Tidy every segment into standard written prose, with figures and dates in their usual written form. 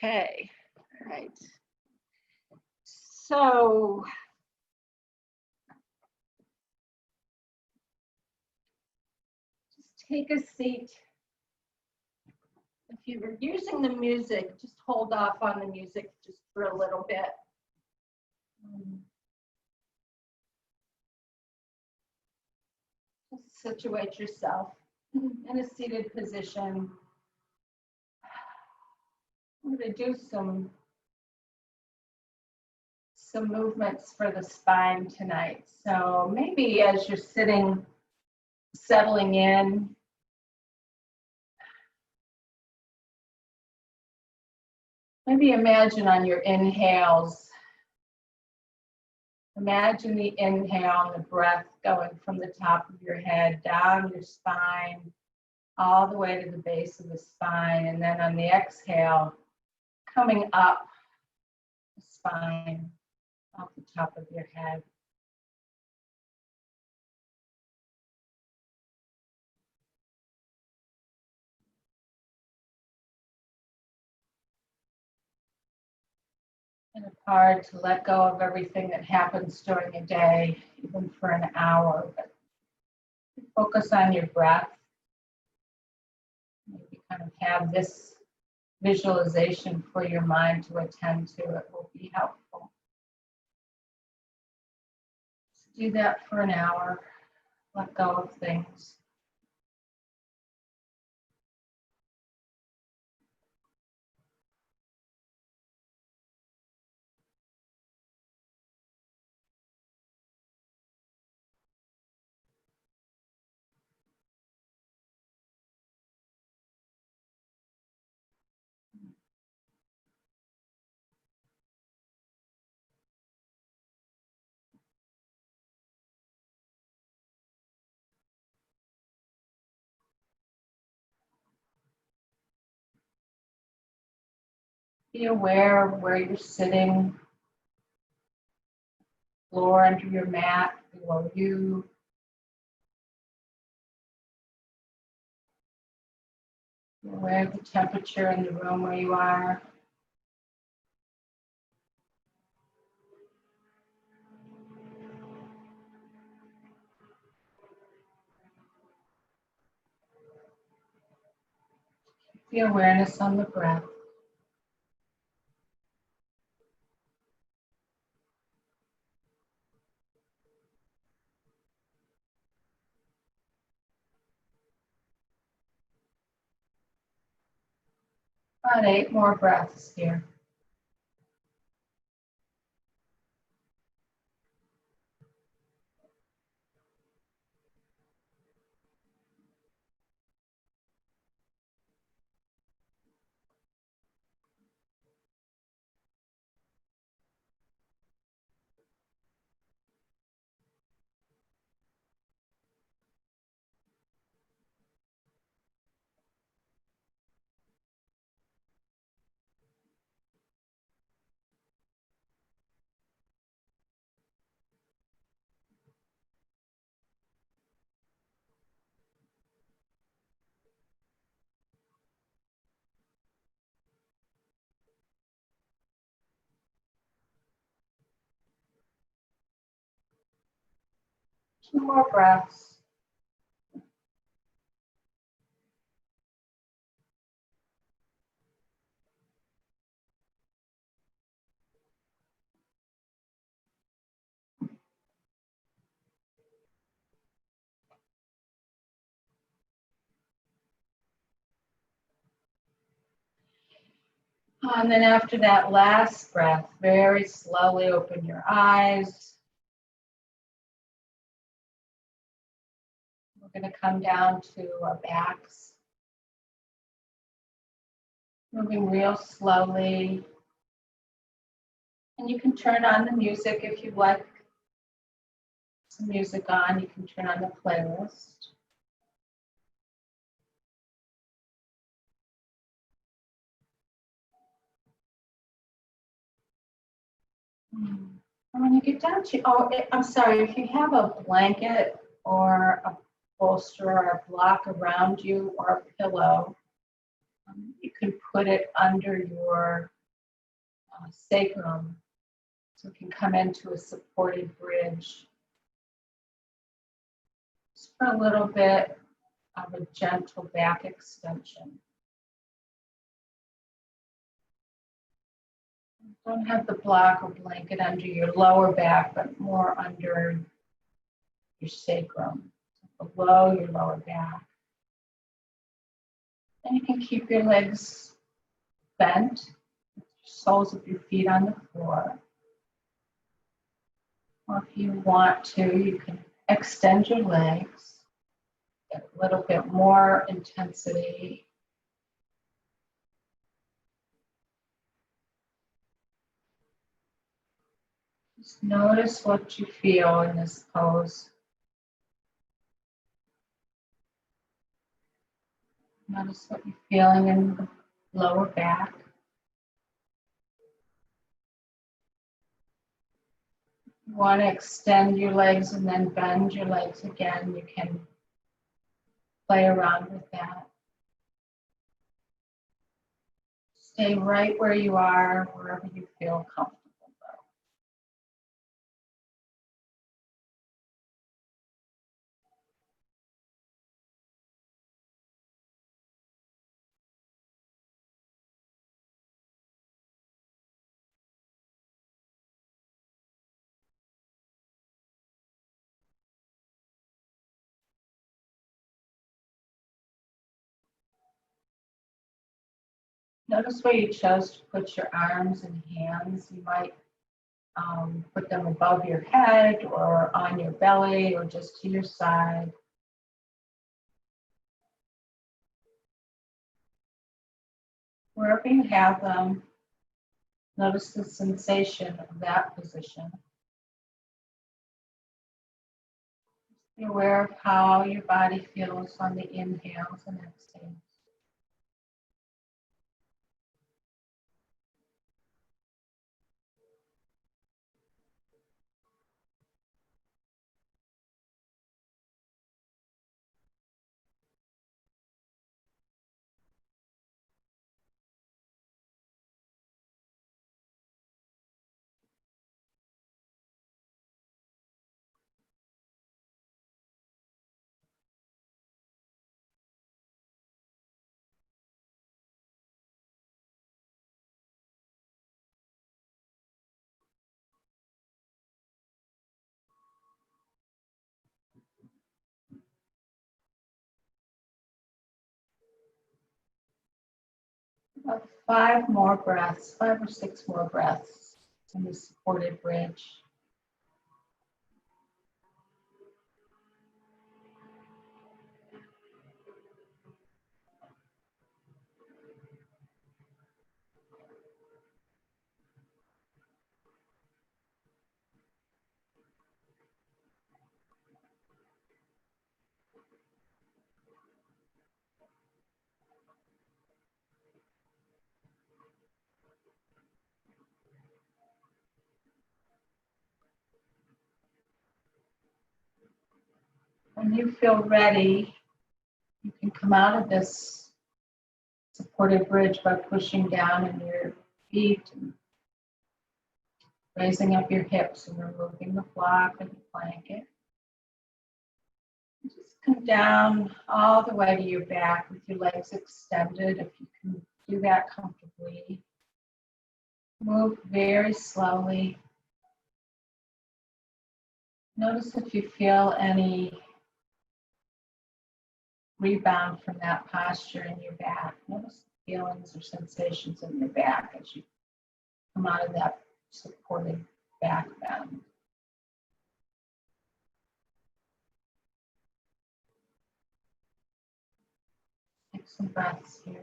Okay, all right. So just take a seat. If you were using the music, just hold off on the music just for a little bit. Just situate yourself in a seated position. I'm going to do some movements for the spine tonight. So maybe as you're sitting, settling in, maybe imagine on your inhales, imagine the inhale and the breath going from the top of your head down your spine, all the way to the base of the spine. And then on the exhale, coming up the spine, off the top of your head. And it's hard to let go of everything that happens during a day, even for an hour, but focus on your breath. Maybe kind of have this visualization for your mind to attend to. It will be helpful. So do that for an hour. Let go of things. Be aware of where you're sitting, floor under your mat, below you. Be aware of the temperature in the room where you are. The awareness on the breath. About 8 more breaths here. Two more breaths. And then after that last breath, very slowly open your eyes. We're going to come down to our backs. Moving real slowly. And you can turn on the music if you like some music on. You can turn on the playlist. And when you get down to, I'm sorry, if you have a blanket or a bolster or a block around you or a pillow, You can put it under your sacrum so it can come into a supported bridge. Just for a little bit of a gentle back extension. Don't have the block or blanket under your lower back, but more under your sacrum, below your lower back. And you can keep your legs bent, soles of your feet on the floor. Or if you want to, you can extend your legs, get a little bit more intensity. Just notice what you feel in this pose. Notice what you're feeling in the lower back. You want to extend your legs and then bend your legs again. You can play around with that. Stay right where you are, wherever you feel comfortable. Notice where you chose to put your arms and hands. You might put them above your head or on your belly or just to your side. Wherever you have them, notice the sensation of that position. Be aware of how your body feels on the inhales and exhales. About 5 more breaths, 5 or 6 more breaths in the supported bridge. When you feel ready, you can come out of this supported bridge by pushing down in your feet and raising up your hips and removing the block or the blanket. Just come down all the way to your back with your legs extended, if you can do that comfortably. Move very slowly. Notice if you feel any rebound from that posture in your back. Notice the feelings or sensations in your back as you come out of that supported back bend. Take some breaths here.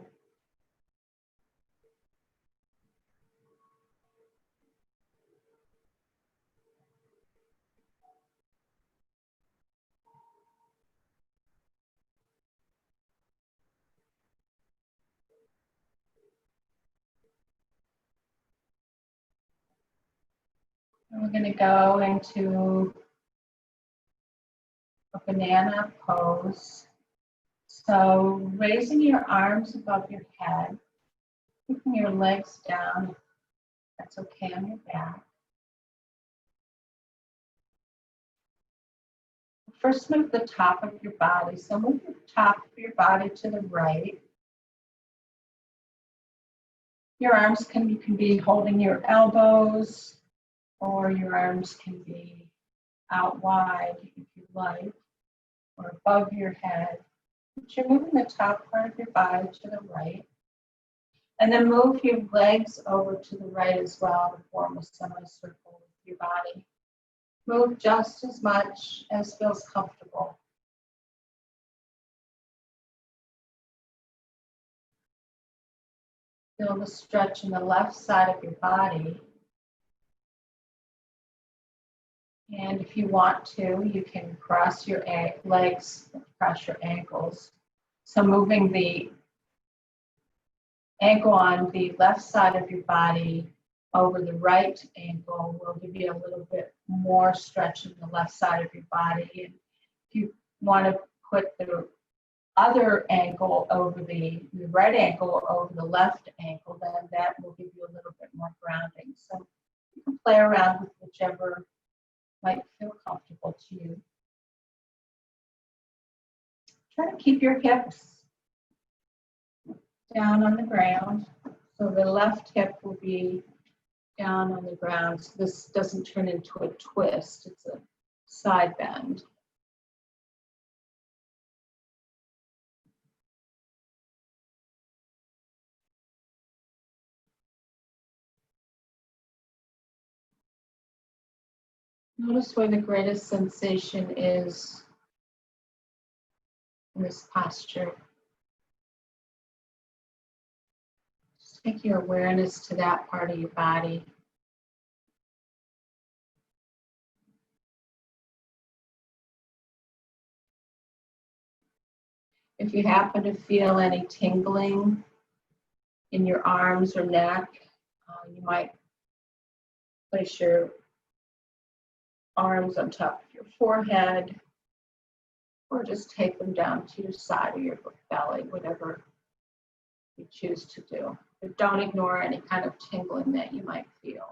And we're going to go into a banana pose. So raising your arms above your head, keeping your legs down, if that's okay on your back. First, move the top of your body. So move the top of your body to the right. Your arms you can be holding your elbows, or your arms can be out wide if you like, or above your head. But you're moving the top part of your body to the right. And then move your legs over to the right as well to form a semicircle with your body. Move just as much as feels comfortable. Feel the stretch in the left side of your body. And if you want to, you can cross your legs, cross your ankles. So moving the ankle on the left side of your body over the right ankle will give you a little bit more stretch in the left side of your body. And if you want to put the other ankle over the right ankle over the left ankle, then that will give you a little bit more grounding. So you can play around with whichever might feel comfortable to you. Try to keep your hips down on the ground. So the left hip will be down on the ground. So this doesn't turn into a twist. It's a side bend. Notice where the greatest sensation is in this posture. Just take your awareness to that part of your body. If you happen to feel any tingling in your arms or neck, you might place your arms on top of your forehead, or just take them down to your side of your belly, whatever you choose to do. But don't ignore any kind of tingling that you might feel.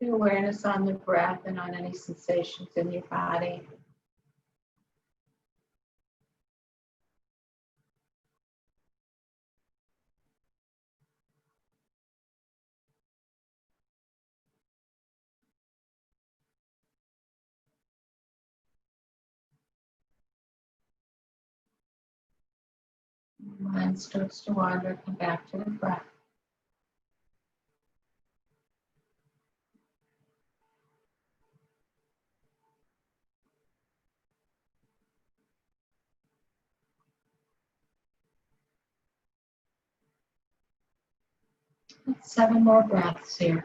The awareness on the breath and on any sensations in your body. Mind starts to wander, come back to the breath. Let's 7 more breaths here.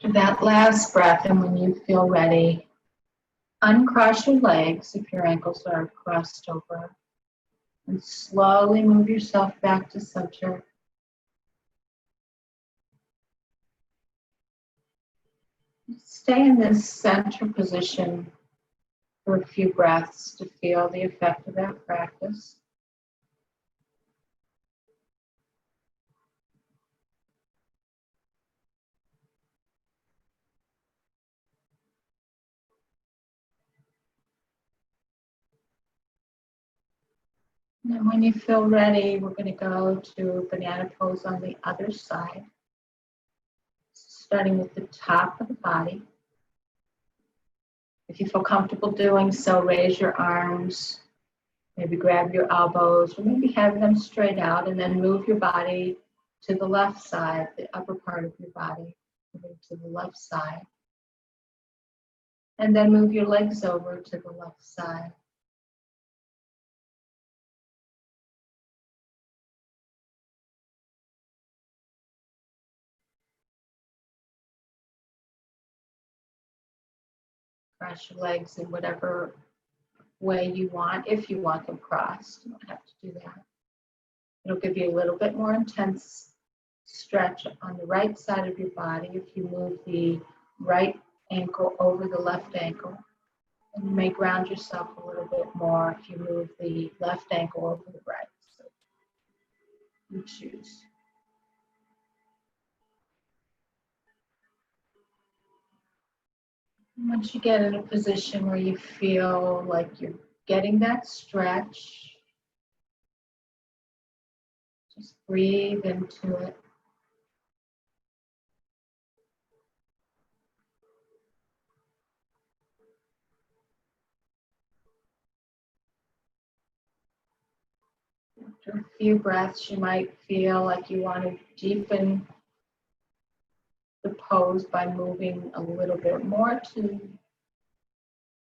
To that last breath, and when you feel ready, uncross your legs if your ankles are crossed over, and slowly move yourself back to center. Stay in this center position for a few breaths to feel the effect of that practice. And then when you feel ready, we're going to go to banana pose on the other side. Starting with the top of the body. If you feel comfortable doing so, raise your arms, maybe grab your elbows, or maybe have them straight out, and then move your body to the left side, the upper part of your body, moving to the left side. And then move your legs over to the left side. Cross your legs in whatever way you want, if you want them crossed. You don't have to do that. It'll give you a little bit more intense stretch on the right side of your body if you move the right ankle over the left ankle. And you may ground yourself a little bit more if you move the left ankle over the right. So you choose. Once you get in a position where you feel like you're getting that stretch, just breathe into it. After a few breaths, you might feel like you want to deepen the pose by moving a little bit more to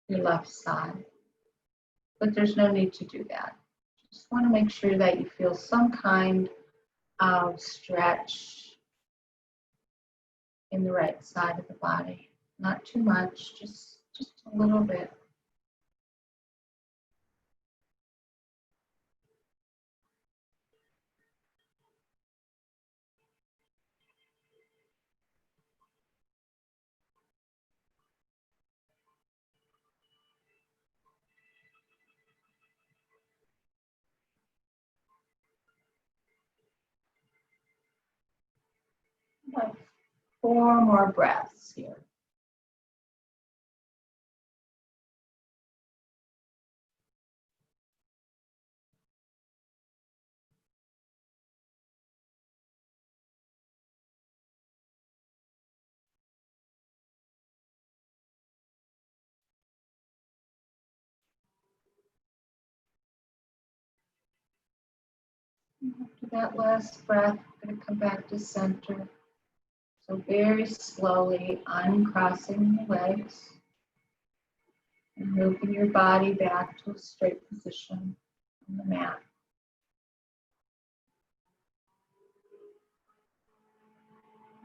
your left side. But there's no need to do that. Just want to make sure that you feel some kind of stretch in the right side of the body. Not too much, just a little bit. About 4 more breaths here. After that last breath, we're going to come back to center. So very slowly uncrossing the legs and moving your body back to a straight position on the mat.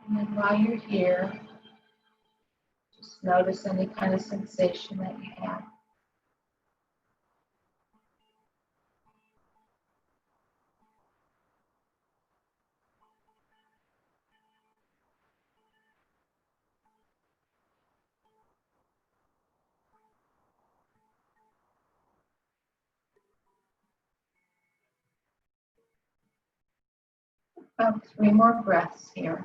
And then while you're here, just notice any kind of sensation that you have. About 3 more breaths here.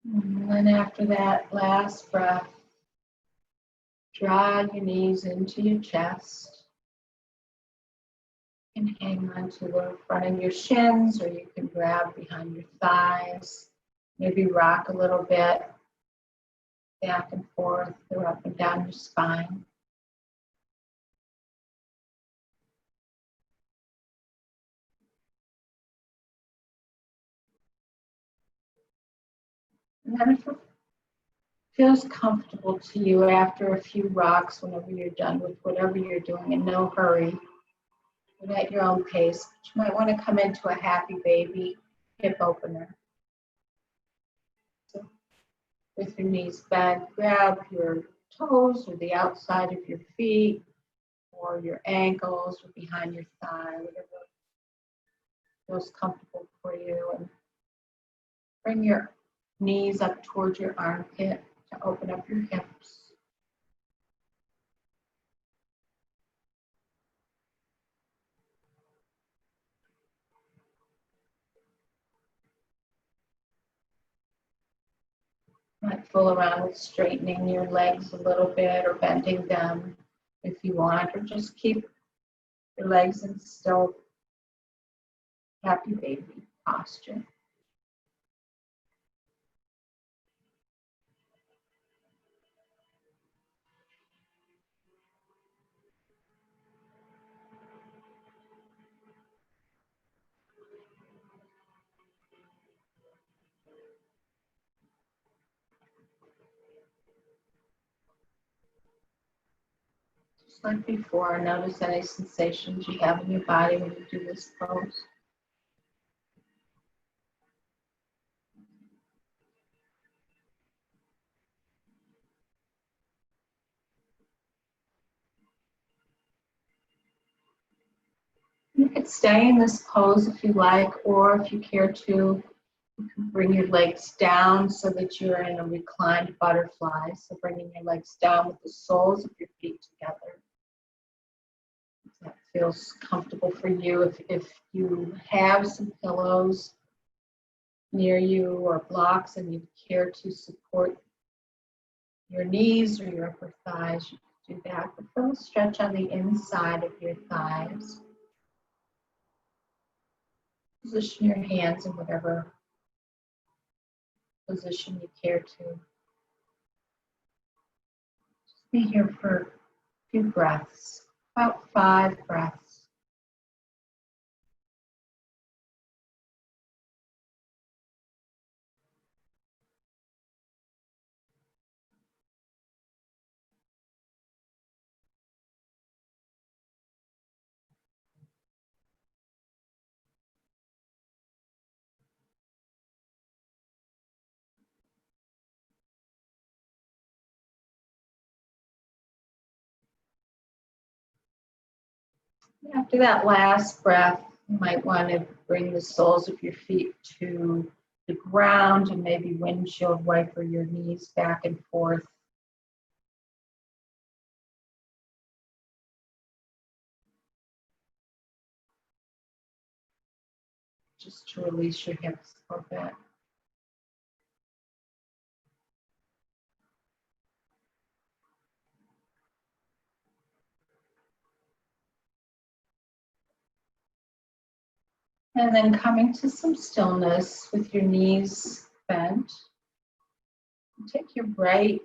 And then after that last breath, draw your knees into your chest. You can hang onto the front of your shins, or you can grab behind your thighs. Maybe rock a little bit back and forth or up and down your spine. And then if it feels comfortable to you after a few rocks, whenever you're done with whatever you're doing, in no hurry, but at your own pace, but you might want to come into a happy baby hip opener. So with your knees bent, grab your toes or the outside of your feet or your ankles or behind your thigh, whatever feels comfortable for you, and bring your knees up towards your armpit to open up your hips. Might fool around with straightening your legs a little bit or bending them if you want, or just keep your legs in still happy baby posture. Just like before, notice any sensations you have in your body when you do this pose. You could stay in this pose if you like, or if you care to, you can bring your legs down so that you're in a reclined butterfly. So bringing your legs down with the soles of your feet together. If that feels comfortable for you. If you have some pillows near you or blocks and you care to support your knees or your upper thighs, you can do that. But feel a stretch on the inside of your thighs. Position your hands in whatever position you care to. Just be here for a few breaths, about 5 breaths. After that last breath, you might want to bring the soles of your feet to the ground and maybe windshield wiper your knees back and forth. Just to release your hips a little bit. And then coming to some stillness with your knees bent. Take your right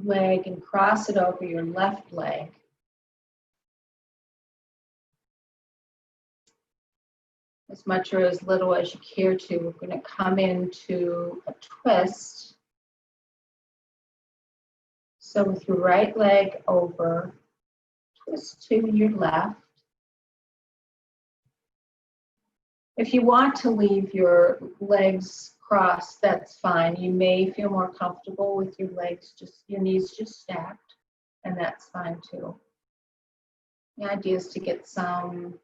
leg and cross it over your left leg. As much or as little as you care to. We're going to come into a twist. So with your right leg over, twist to your left. If you want to leave your legs crossed, that's fine. You may feel more comfortable with your legs, your knees just stacked, and that's fine too. The idea is to get some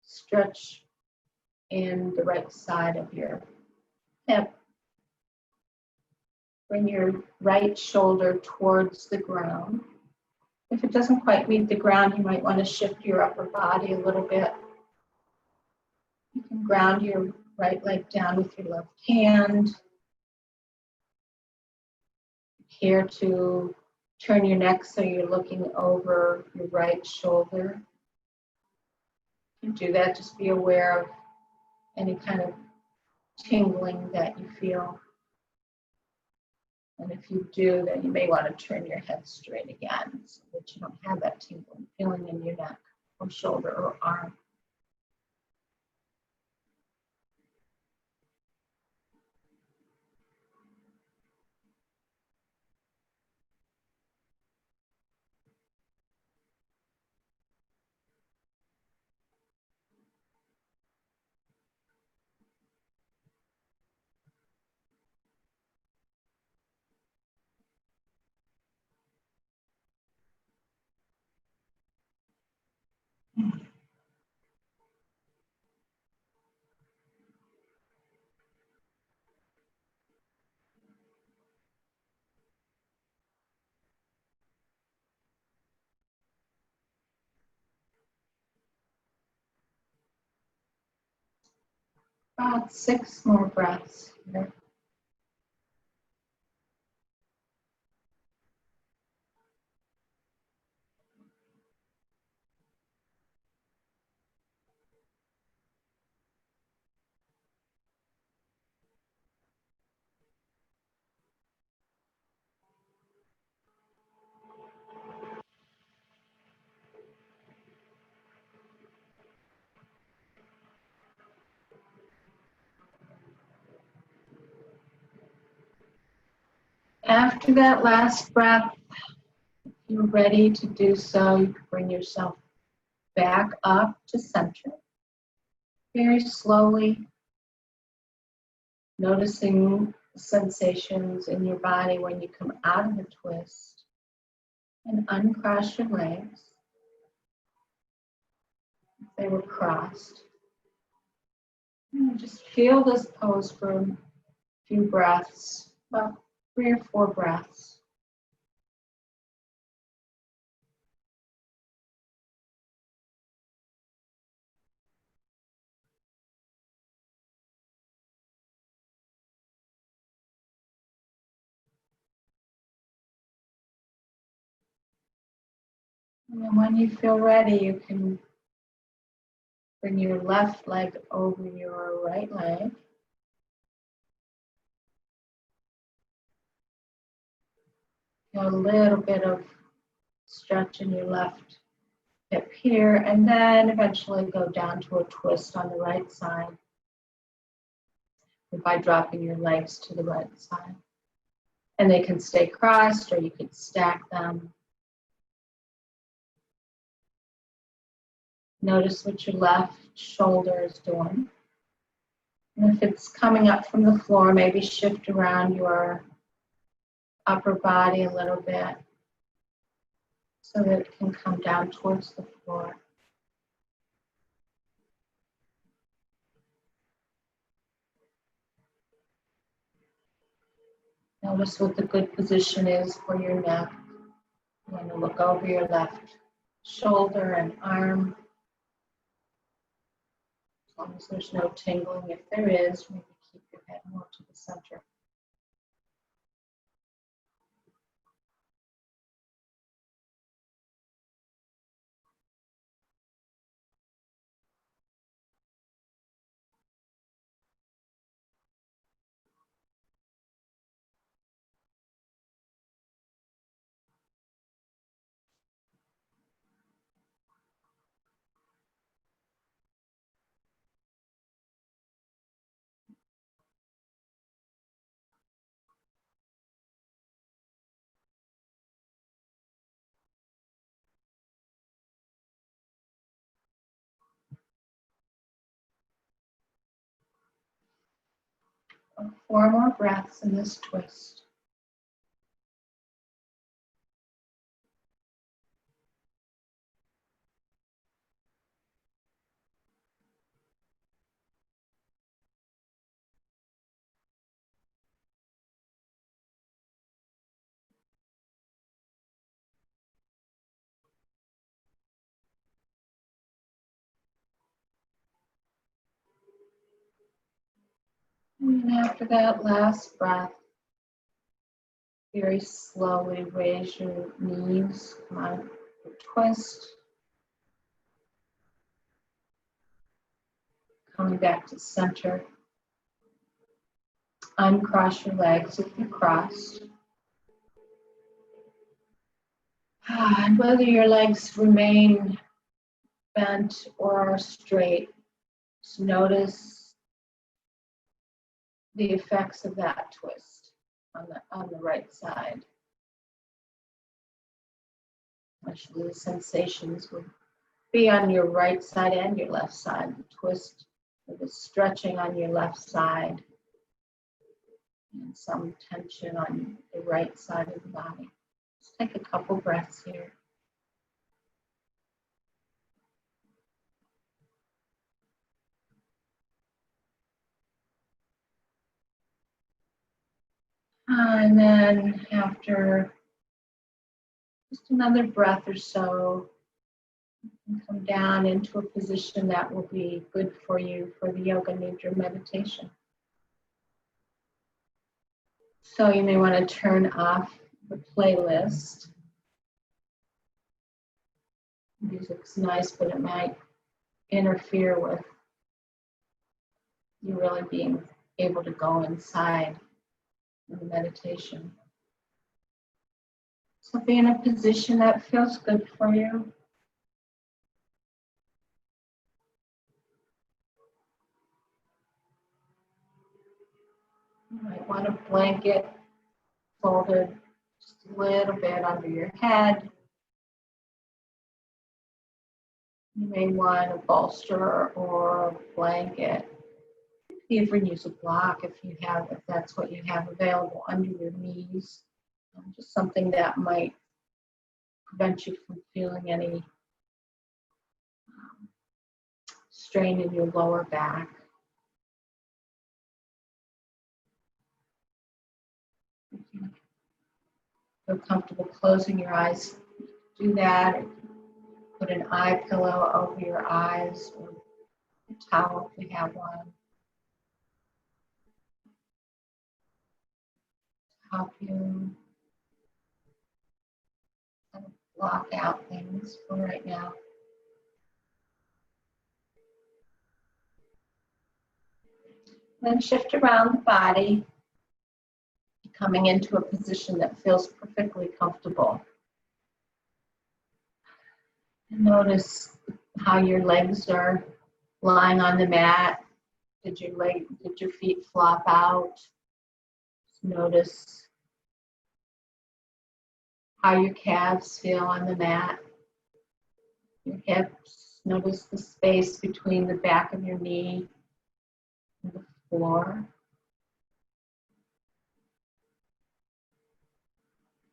stretch in the right side of your hip. Bring your right shoulder towards the ground. If it doesn't quite meet the ground, you might want to shift your upper body a little bit. You can ground your right leg down with your left hand. Care to turn your neck so you're looking over your right shoulder. You do that, just be aware of any kind of tingling that you feel. And if you do, then you may want to turn your head straight again so that you don't have that tingling feeling in your neck or shoulder or arm. About 6 more breaths here. After that last breath, if you're ready to do so, you can bring yourself back up to center. Very slowly, noticing the sensations in your body when you come out of the twist, and uncross your legs if they were crossed. And just feel this pose for a few breaths, about 3 or 4 breaths. And then when you feel ready, you can bring your left leg over your right leg. Feel a little bit of stretch in your left hip here, and then eventually go down to a twist on the right side by dropping your legs to the right side. And they can stay crossed, or you could stack them. Notice what your left shoulder is doing. And if it's coming up from the floor, maybe shift around your upper body a little bit so that it can come down towards the floor. Notice what the good position is for your neck. You want to look over your left shoulder and arm. As long as there's no tingling. If there is, maybe keep your head more to the center. And 4 more breaths in this twist. And after that last breath, very slowly raise your knees, come out of the twist. Coming back to center. Uncross your legs if you're crossed. And whether your legs remain bent or are straight, just notice the effects of that twist on the right side. Actually, the sensations will be on your right side and your left side. The twist or the stretching on your left side and some tension on the right side of the body. Just take a couple breaths here. And then after just another breath or so, you can come down into a position that will be good for you for the Yoga Nidra meditation. So you may want to turn off the playlist. Music's nice, but it might interfere with you really being able to go inside in the meditation. So be in a position that feels good for you. You might want a blanket folded just a little bit under your head. You may want a bolster or a blanket. You can even use a block if that's what you have available under your knees. Just something that might prevent you from feeling any strain in your lower back. If you feel comfortable closing your eyes, do that. Or put an eye pillow over your eyes or a towel if you have one. Help you kind of block out things for right now. Then shift around the body, coming into a position that feels perfectly comfortable. And notice how your legs are lying on the mat. Did your feet flop out? Just notice how your calves feel on the mat. Your hips. Notice the space between the back of your knee and the floor.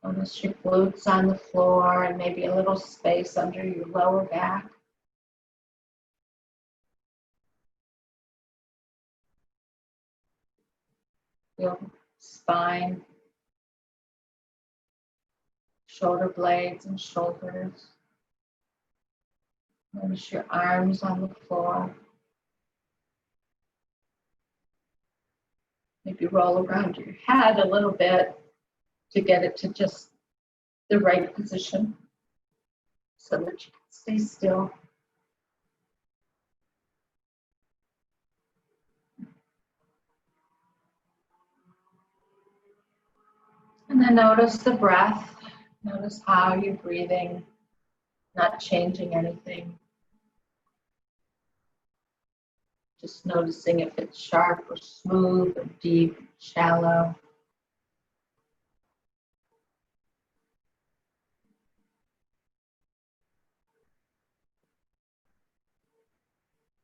Notice your glutes on the floor and maybe a little space under your lower back. Feel spine, shoulder blades and shoulders. Notice your arms on the floor. Maybe roll around your head a little bit to get it to just the right position so that you can stay still. And then notice the breath. Notice how you're breathing, not changing anything. Just noticing if it's sharp or smooth or deep, shallow.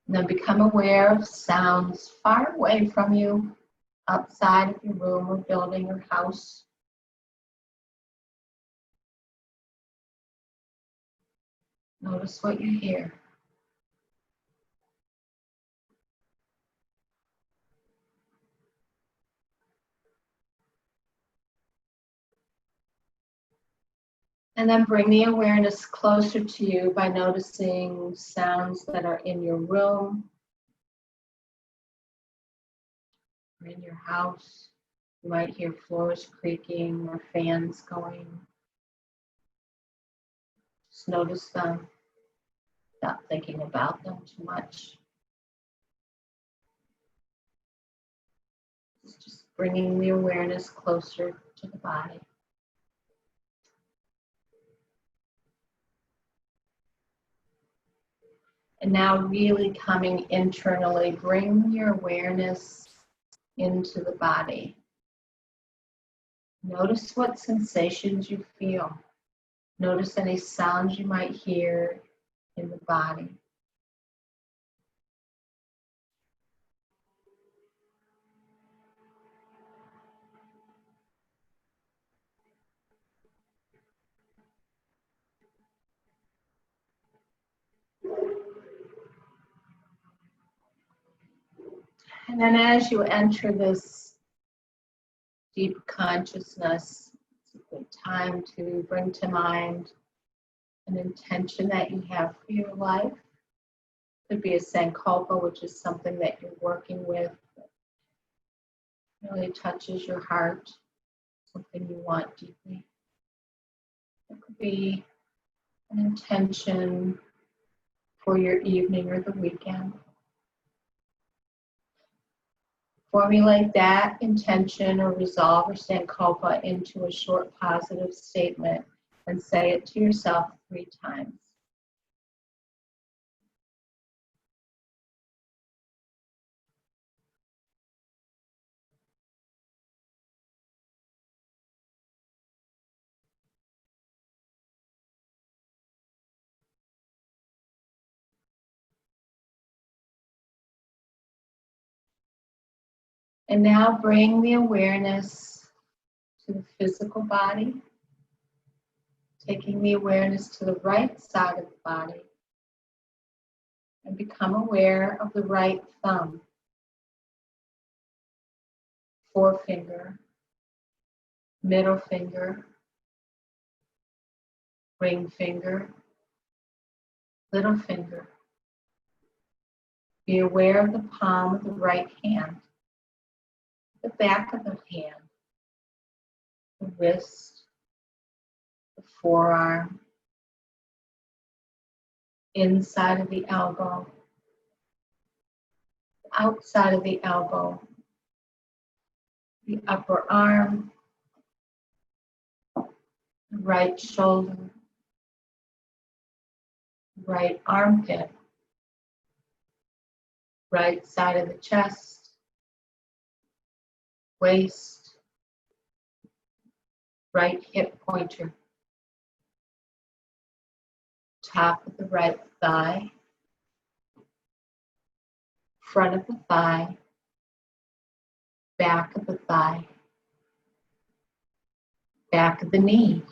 And then become aware of sounds far away from you, outside of your room or building or house. Notice what you hear. And then bring the awareness closer to you by noticing sounds that are in your room or in your house. You might hear floors creaking or fans going. Just notice them, not thinking about them too much. It's just bringing the awareness closer to the body. And now really coming internally, bring your awareness into the body. Notice what sensations you feel. Notice any sounds you might hear in the body. And then as you enter this deep consciousness, it's a good time to bring to mind an intention that you have for your life. It could be a sankalpa, which is something that you're working with that really touches your heart, something you want deeply. It could be an intention for your evening or the weekend. Formulate that intention or resolve or sankalpa into a short positive statement and say it to yourself 3 times. And now bring the awareness to the physical body, taking the awareness to the right side of the body, and become aware of the right thumb, forefinger, middle finger, ring finger, little finger. Be aware of the palm of the right hand, the back of the hand, the wrist, the forearm, inside of the elbow, outside of the elbow, the upper arm, the right shoulder, right armpit, right side of the chest, waist, right hip pointer, top of the right thigh, front of the thigh, back of the thigh, back of the knee,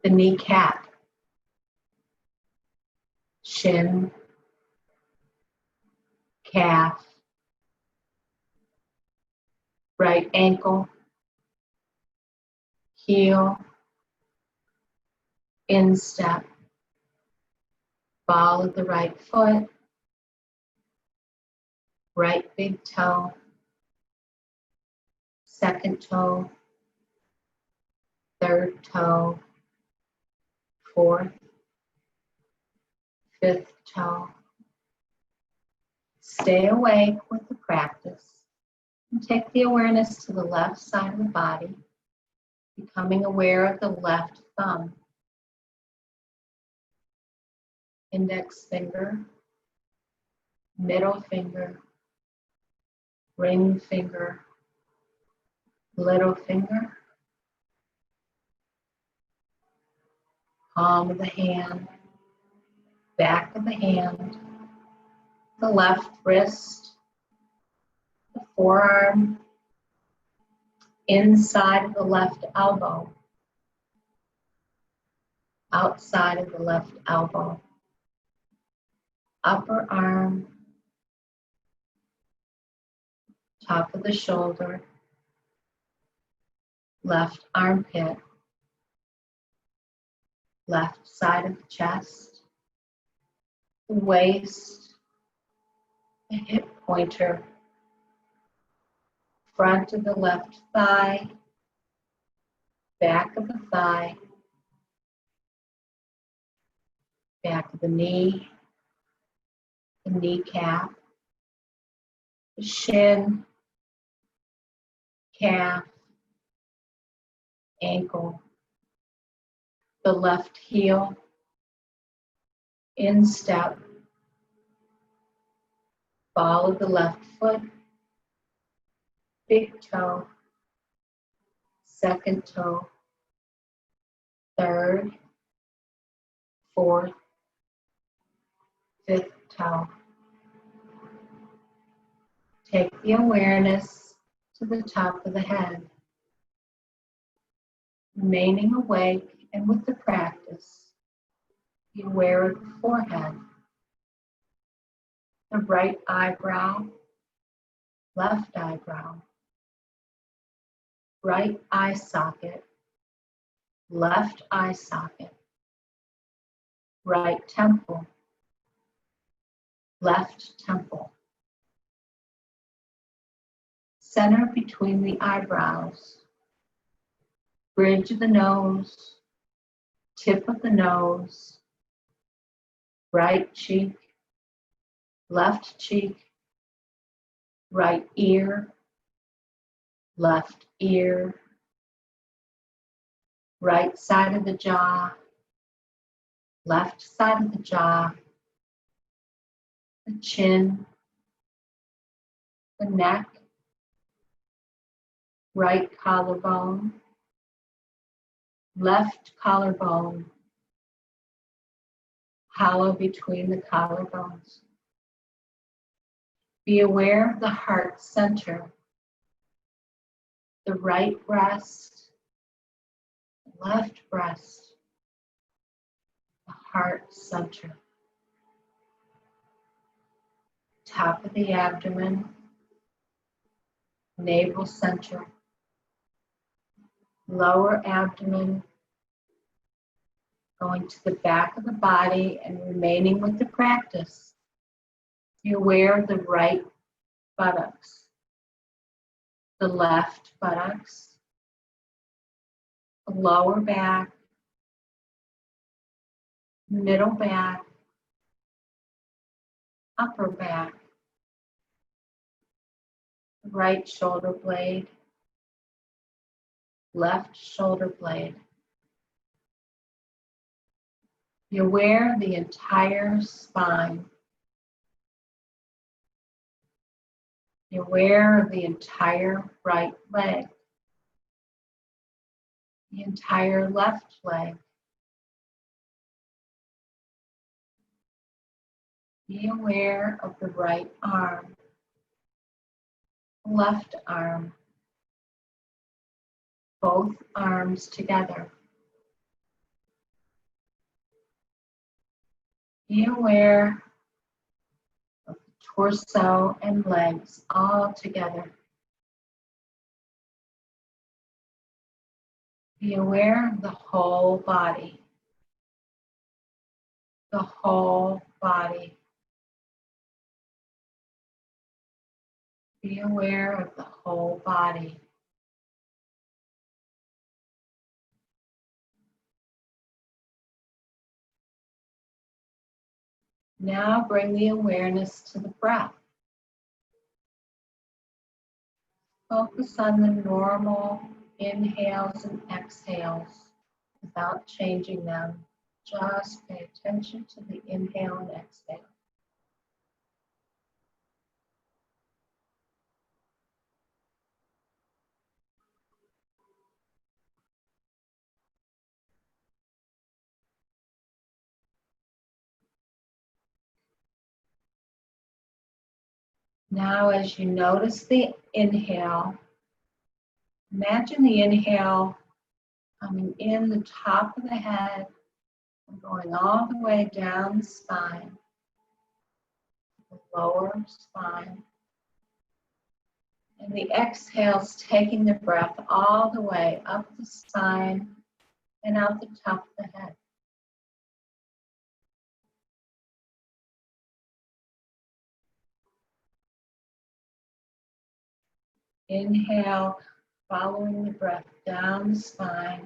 the kneecap, shin, calf, right ankle, heel, instep, ball of the right foot, right big toe, second toe, third toe, fourth, fifth toe. Stay awake with the practice and take the awareness to the left side of the body, becoming aware of the left thumb, index finger, middle finger, ring finger, little finger, palm of the hand, back of the hand, the left wrist, the forearm, inside of the left elbow, outside of the left elbow, upper arm, top of the shoulder, left armpit, left side of the chest, the waist, the hip pointer, front of the left thigh, back of the thigh, back of the knee, the kneecap, the shin, calf, ankle, the left heel, instep, ball of the left foot, big toe, second toe, third, fourth, fifth toe. Take the awareness to the top of the head, remaining awake and with the practice, be aware of the forehead, the right eyebrow, left eyebrow, right eye socket, left eye socket, right temple, left temple. Center between the eyebrows, bridge of the nose, tip of the nose, right cheek, left cheek, right ear, left ear, right side of the jaw, left side of the jaw, the chin, the neck, right collarbone, left collarbone, hollow between the collarbones. Be aware of the heart center, the right breast, the left breast, the heart center, top of the abdomen, navel center, lower abdomen, going to the back of the body and remaining with the practice. Be aware of the right buttocks, the left buttocks, the lower back, middle back, upper back, right shoulder blade, left shoulder blade. Be aware of the entire spine. Be aware of the entire right leg, the entire left leg. Be aware of the right arm, left arm, both arms together. Be aware of the torso and legs all together. Be aware of the whole body, the whole body. Be aware of the whole body. Now bring the awareness to the breath. Focus on the normal inhales and exhales without changing them. Just pay attention to the inhale and exhale. Now, as you notice the inhale, imagine the inhale coming in the top of the head and going all the way down the spine, the lower spine. And the exhale's taking the breath all the way up the spine and out the top of the head. Inhale, following the breath down the spine.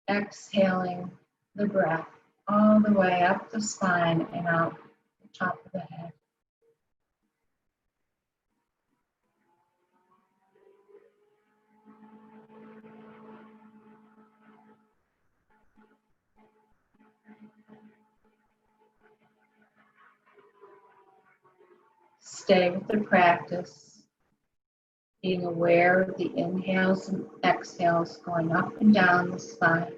Exhaling the breath all the way up the spine and out the top of the head. Stay with the practice, being aware of the inhales and exhales going up and down the spine.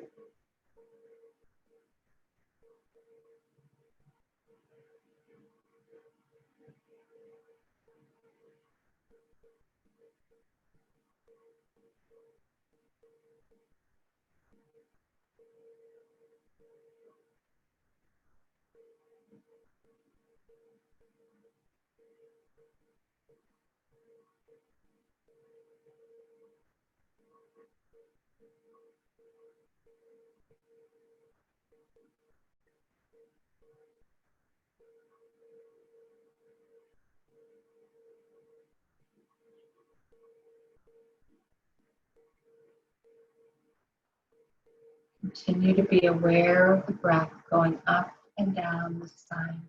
Continue to be aware of the breath going up and down the spine.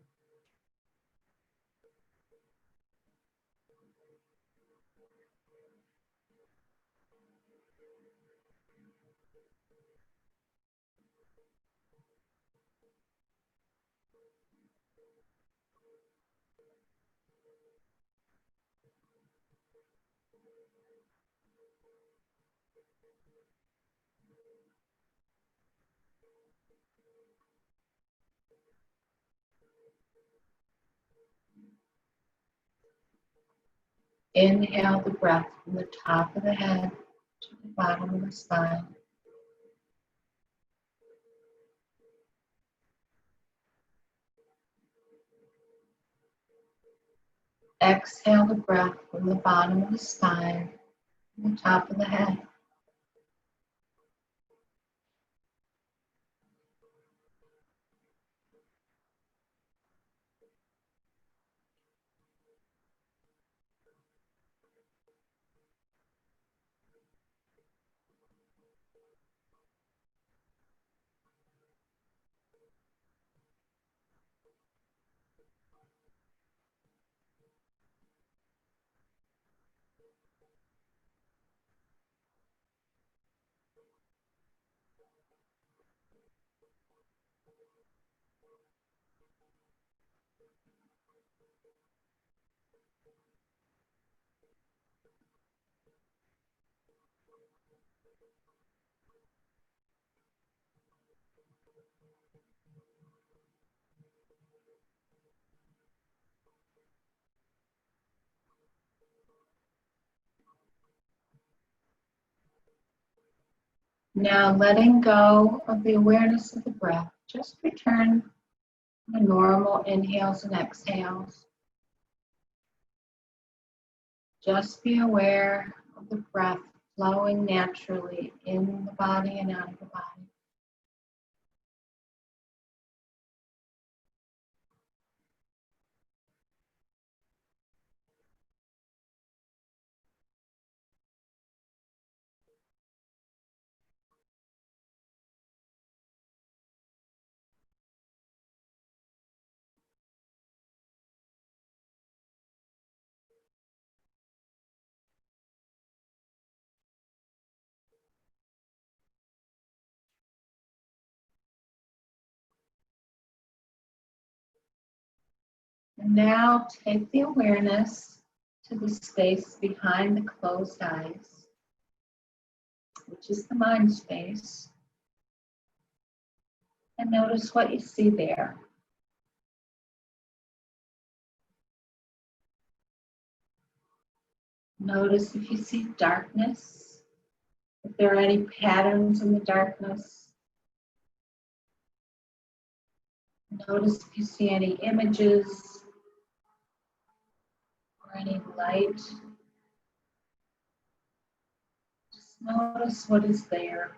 Inhale the breath from the top of the head to the bottom of the spine. Exhale the breath from the bottom of the spine to the top of the head. Now letting go of the awareness of the breath, just return to the normal inhales and exhales. Just be aware of the breath flowing naturally in the body and out of the body. And now take the awareness to the space behind the closed eyes, which is the mind space, and notice what you see there. Notice if you see darkness, if there are any patterns in the darkness. Notice if you see any images or any light. Just notice what is there.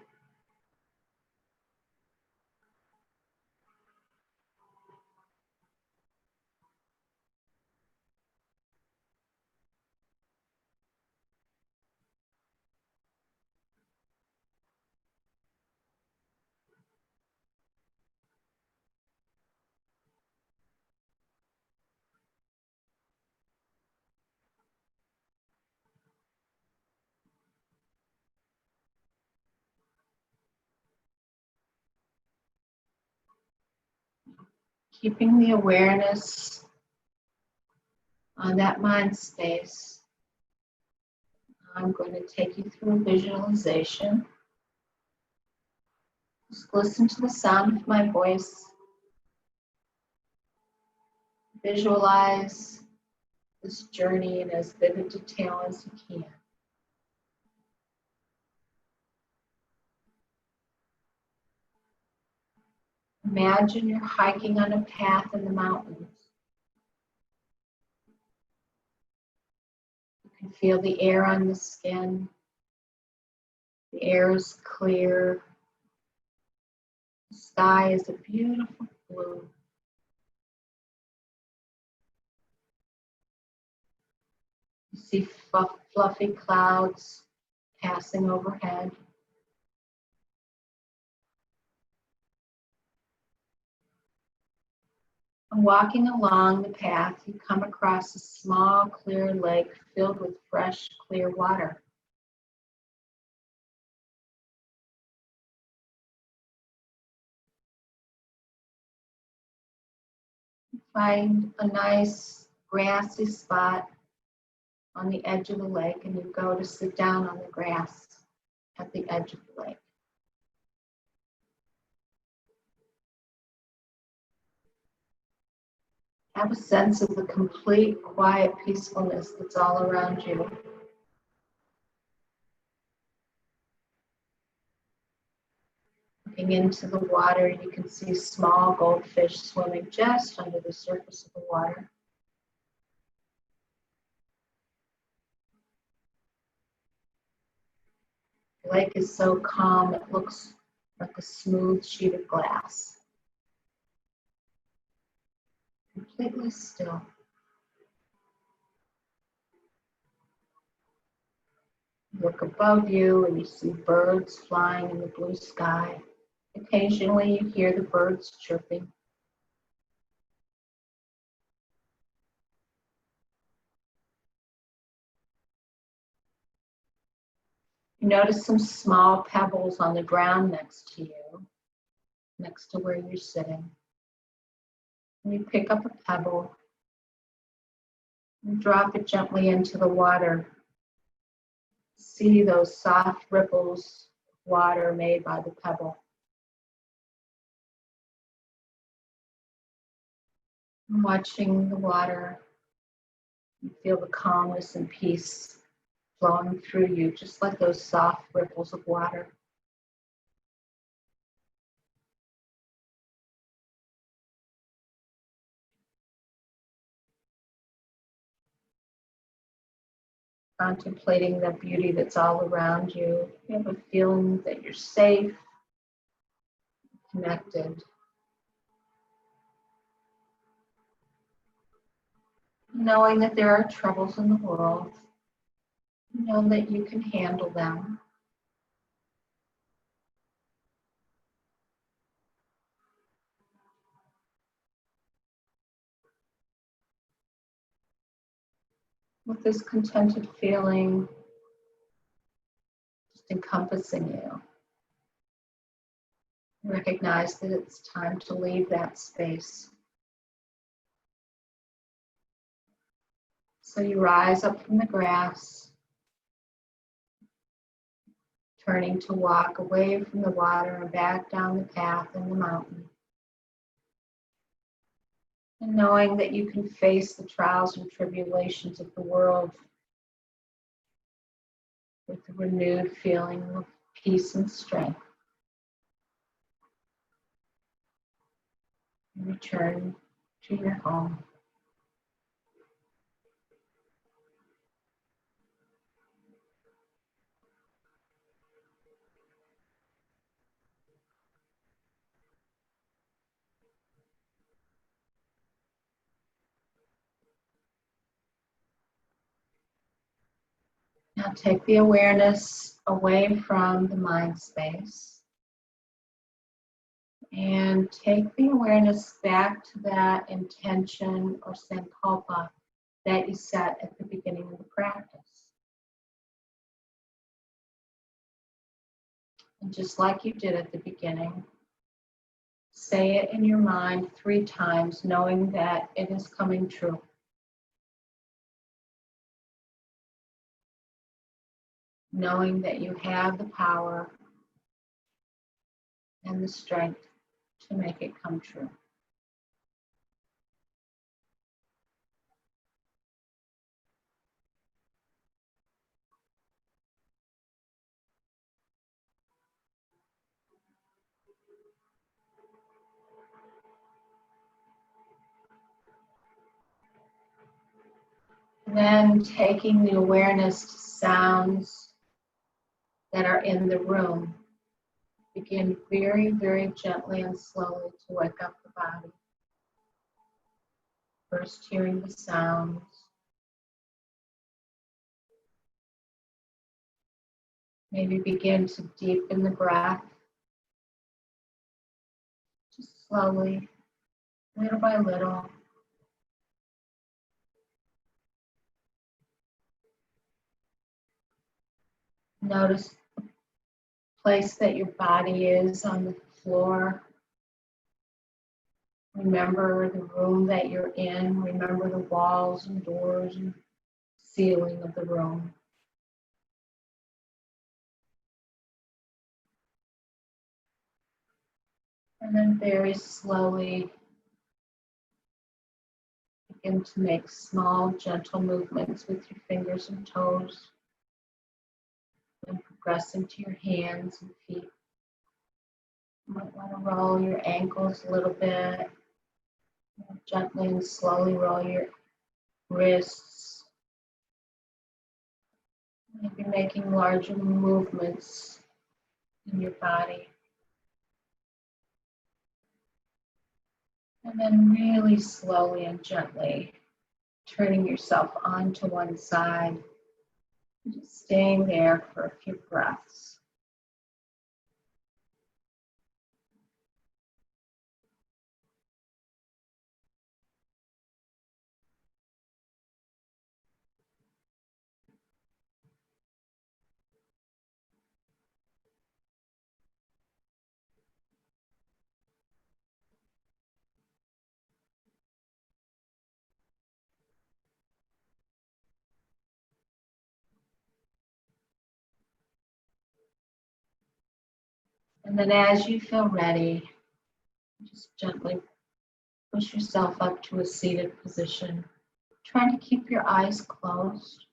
Keeping the awareness on that mind space, I'm going to take you through a visualization. Just listen to the sound of my voice. Visualize this journey in as vivid detail as you can. Imagine you're hiking on a path in the mountains. You can feel the air on the skin. The air is clear. The sky is a beautiful blue. You see fluffy clouds passing overhead. And walking along the path, you come across a small, clear lake filled with fresh, clear water. Find a nice grassy spot on the edge of the lake, and you go to sit down on the grass at the edge of the lake. Have a sense of the complete quiet peacefulness that's all around you. Looking into the water, you can see small goldfish swimming just under the surface of the water. The lake is so calm it looks like a smooth sheet of glass. Completely still. You look above you and you see birds flying in the blue sky. Occasionally you hear the birds chirping. You notice some small pebbles on the ground next to you, next to where you're sitting. And you pick up a pebble and drop it gently into the water. See those soft ripples of water made by the pebble. And watching the water, you feel the calmness and peace flowing through you, just like those soft ripples of water. Contemplating the beauty that's all around you. You have a feeling that you're safe, connected. Knowing that there are troubles in the world, you know that you can handle them. With this contented feeling just encompassing you, recognize that it's time to leave that space. So you rise up from the grass, turning to walk away from the water and back down the path in the mountain. And knowing that you can face the trials and tribulations of the world with a renewed feeling of peace and strength. And return to your home. Now take the awareness away from the mind space and take the awareness back to that intention or sankalpa that you set at the beginning of the practice. And just like you did at the beginning, say it in your mind 3 times, knowing that it is coming true. Knowing that you have the power and the strength to make it come true. Then taking the awareness to sounds that are in the room. Begin very, very gently and slowly to wake up the body. First hearing the sounds. Maybe begin to deepen the breath. Just slowly, little by little. Notice the place that your body is on the floor. Remember the room that you're in. Remember the walls and doors and ceiling of the room. And then very slowly begin to make small, gentle movements with your fingers and toes, and progressing to your hands and feet. You might want to roll your ankles a little bit, gently and slowly roll your wrists, maybe making larger movements in your body. And then really slowly and gently turning yourself onto one side, and just staying there for a few breaths. And then as you feel ready, just gently push yourself up to a seated position, trying to keep your eyes closed.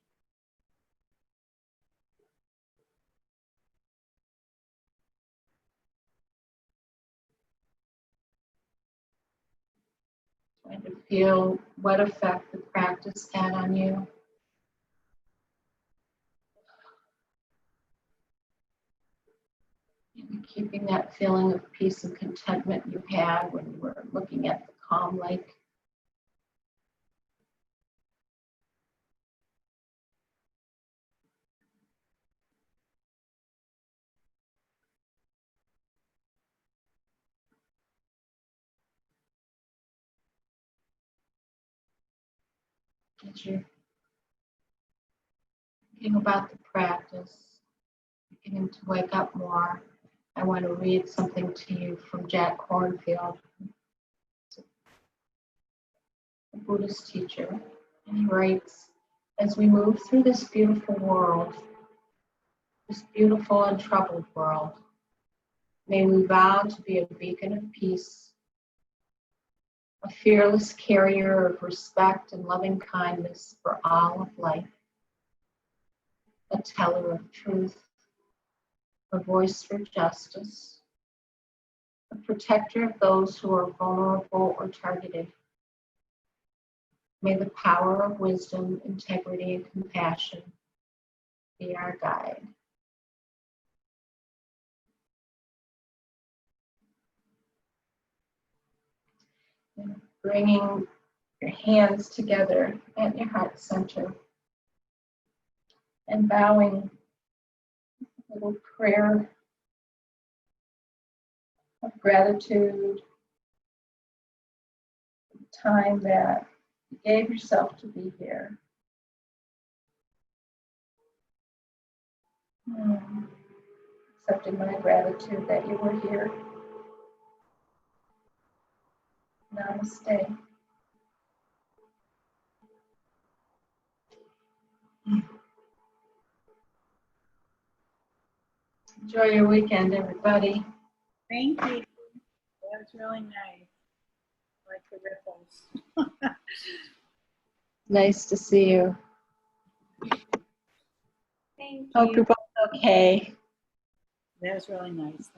Trying to feel what effect the practice had on you. And keeping that feeling of peace and contentment you had when you were looking at the calm lake. As you're thinking about the practice, beginning to wake up more, I want to read something to you from Jack Kornfield, a Buddhist teacher. And he writes, as we move through this beautiful world, this beautiful and troubled world, may we vow to be a beacon of peace, a fearless carrier of respect and loving kindness for all of life, a teller of truth, a voice for justice, a protector of those who are vulnerable or targeted. May the power of wisdom, integrity, and compassion be our guide. And bringing your hands together at your heart center and bowing a little prayer of gratitude, the time that you gave yourself to be here. Accepting my gratitude that you were here. Namaste. Enjoy your weekend, everybody. Thank you. That was really nice. Like the ripples. Nice to see you. Thank Hope you. you're both okay. That was really nice.